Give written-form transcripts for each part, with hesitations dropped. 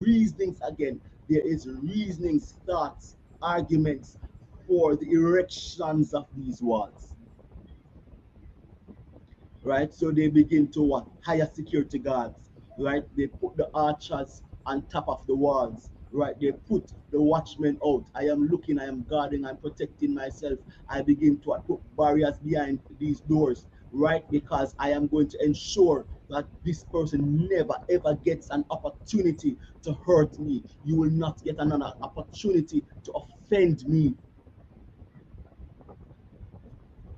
reasonings again. There is reasonings, thoughts, arguments for the erections of these walls. Right? So they begin to what? Hire security guards, right? They put the archers on top of the walls, right? They put the watchmen out. I am looking, I am guarding, I'm protecting myself. I begin to put barriers behind these doors, right? Because I am going to ensure that this person never ever gets an opportunity to hurt me. You will not get another opportunity to offend me,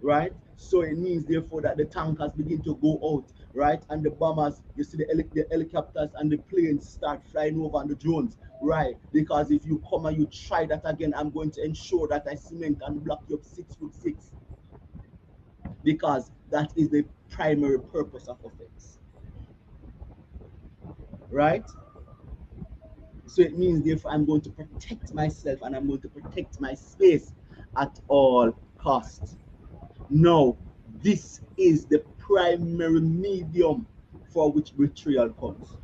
right? So it means therefore that the tankers begin to go out, right? And the bombers, you see the helicopters and the planes start flying over and the drones, right? Because if you come and you try that again, I'm going to ensure that I cement and block you up 6 foot 6, because that is the primary purpose of offense, right? So it means therefore I'm going to protect myself and I'm going to protect my space at all costs. No, this is the primary medium for which betrayal comes.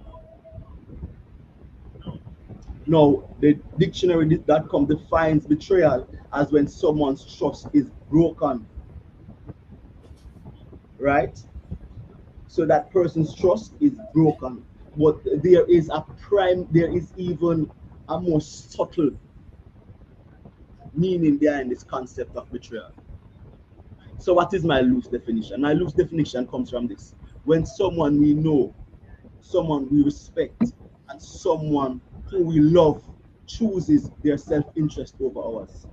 Now, the dictionary.com defines betrayal as when someone's trust is broken, right? So that person's trust is broken. But there is even a more subtle meaning behind this concept of betrayal. So, what is my loose definition? My loose definition comes from this: when someone we know, someone we respect, and someone who we love chooses their self-interest over ours.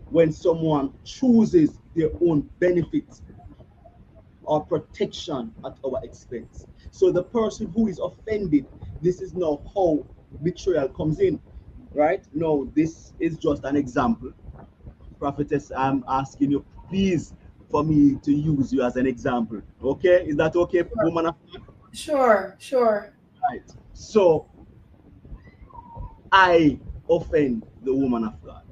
When someone chooses their own benefit or protection at our expense. So the person who is offended, this is now how betrayal comes in, right? No, this is just an example. Prophetess, I'm asking you, please, for me to use you as an example. Okay? Is that okay, Sure, woman of God? sure, sure. Right. So I offend the woman of God,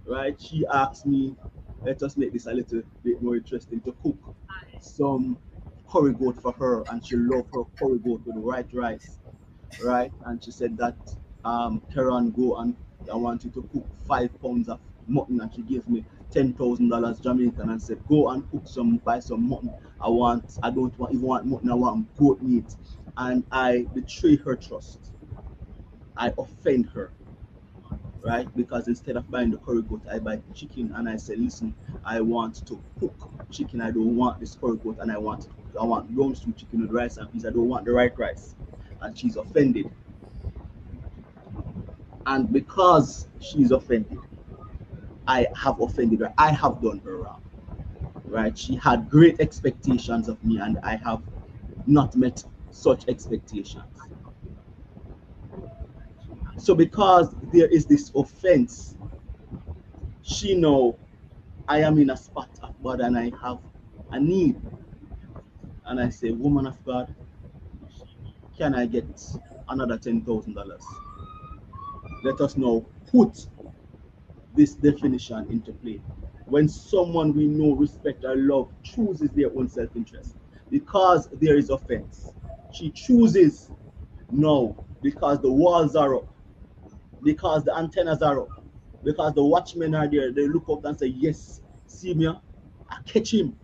right? She asked me, let us make this a little bit more interesting, to cook some curry goat for her, and she loved her curry goat with the white rice, right? And she said that, Karen, go and I want you to cook 5 pounds of mutton, and she gave me $10,000 Jamaican and said, go and buy some mutton. I don't want even want mutton, I want goat meat. And I betray her trust. I offend her, right? Because instead of buying the curry goat, I buy chicken, and I say, listen, I want to cook chicken. I don't want this curry goat, and I want long stew chicken with rice and peas. I don't want the right rice. And she's offended. And because she's offended, I have offended her. I have done her wrong, right? She had great expectations of me, and I have not met such expectations. So because there is this offense, she know I am in a spot of bother and I have a need. And I say, woman of God, can I get another $10,000? Let us now put this definition into play. When someone we know, respect, or love chooses their own self interest because there is offense, she chooses no, because the walls are up, because the antennas are up, because the watchmen are there. They look up and say, yes, see me, I catch him.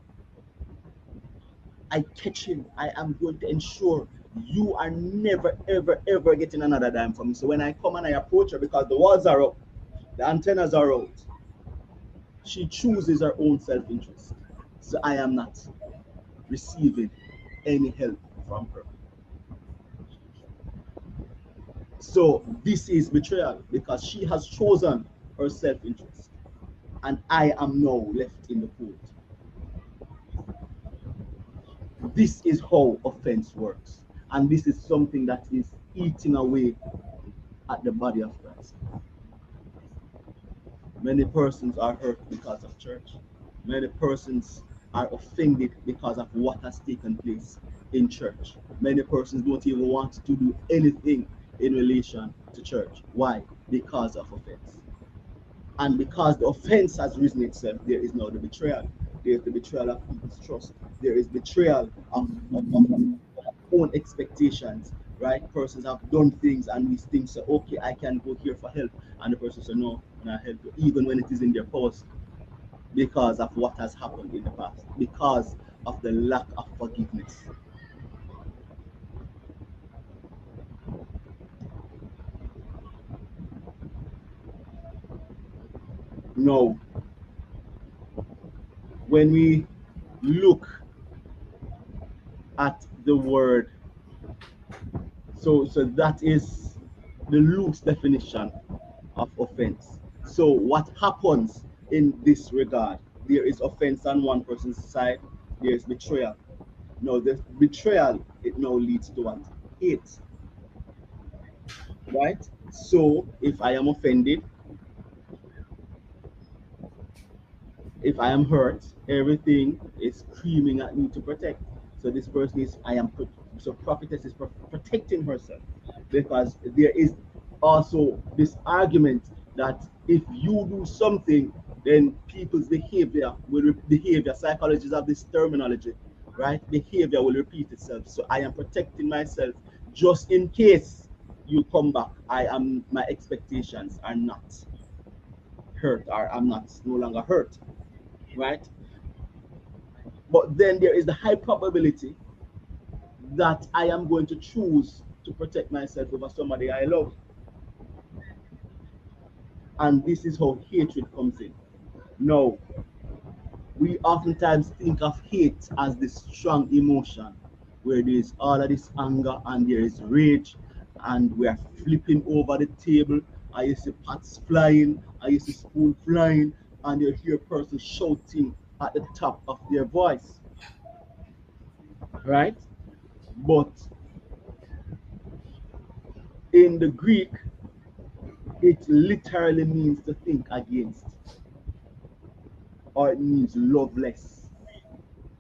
I catch him. I am going to ensure you are never, ever, ever getting another dime from me. So when I come and I approach her, because the walls are up, the antennas are out, she chooses her own self interest. So I am not receiving any help from her. So this is betrayal because she has chosen her self interest, and I am now left in the cold. This is how offense works, and this is something that is eating away at the body of Christ. Many persons are hurt because of church. Many persons are offended because of what has taken place in church. Many persons don't even want to do anything in relation to church. Why? Because of offense. And because the offense has risen itself, there is now the betrayal. There is the betrayal of people's trust. There is betrayal of own expectations. right? Persons have done things and we think, so okay, I can go here for help, and the person says, no, I'm not help you, even when it is in their past, because of what has happened in the past, because of the lack of forgiveness. Now, when we look at the word, so that is the loose definition of offense. So what happens in this regard? There is offense on one person's side, there is betrayal. Now the betrayal, it now leads to what? Hate, right? So if I am offended, if I am hurt, everything is screaming at me to protect. So this person is, so prophetess is protecting herself, because there is also this argument that if you do something, then people's behavior, psychologists have this terminology, right? Behavior will repeat itself. So I am protecting myself just in case you come back. My expectations are not hurt, or I'm not no longer hurt, right? But then there is the high probability that I am going to choose to protect myself over somebody I love. And this is how hatred comes in. Now, we oftentimes think of hate as this strong emotion where there is all of this anger and there is rage, and we are flipping over the table. I see pots flying, I see spoon flying, and you hear a person shouting at the top of their voice, right? But in the Greek, it literally means to think against, or it means loveless.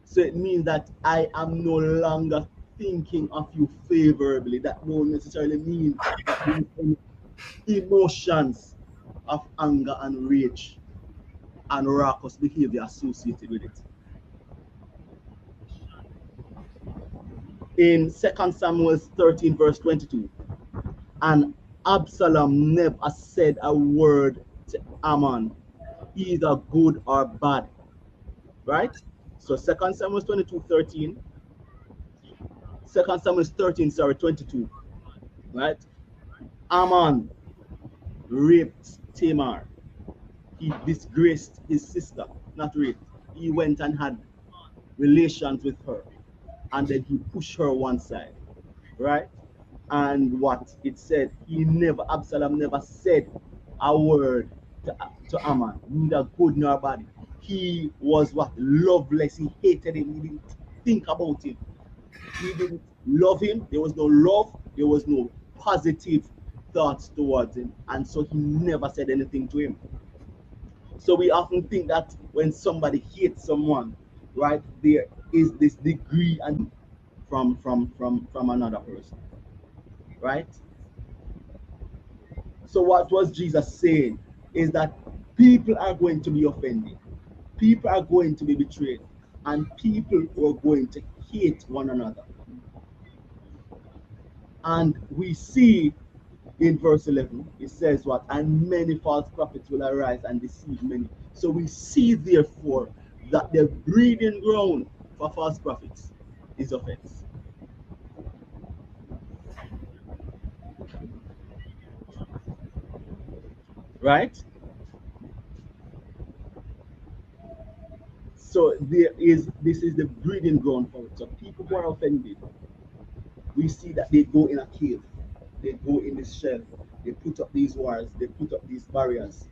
So it means that I am no longer thinking of you favorably. That don't necessarily mean that there is any emotions of anger and rage and raucous behavior associated with it. In 2 Samuel 13, verse 22, and Absalom never said a word to Ammon, either good or bad, right? So 2 Samuel 22, 13, 2 Samuel 13, sorry, 22, right? Ammon raped Tamar. He disgraced his sister, not raped. He went and had relations with her, and then he pushed her one side, right? And what it said, Absalom never said a word to Ammon, neither good nor bad. He was what? Loveless. He hated him. He didn't think about him. He didn't love him. There was no love. There was no positive thoughts towards him. And so he never said anything to him. So we often think that when somebody hates someone, right, there is this degree and from another person, right? So what was Jesus saying is that people are going to be offended, people are going to be betrayed, and people are going to hate one another. And we see in verse 11, it says what? And many false prophets will arise and deceive many. So we see, therefore, that the breeding ground for false prophets is offense. Right? So this is the breeding ground for it. So people who are offended, we see that they go in a cave, they go in this shell, they put up these walls, they put up these barriers,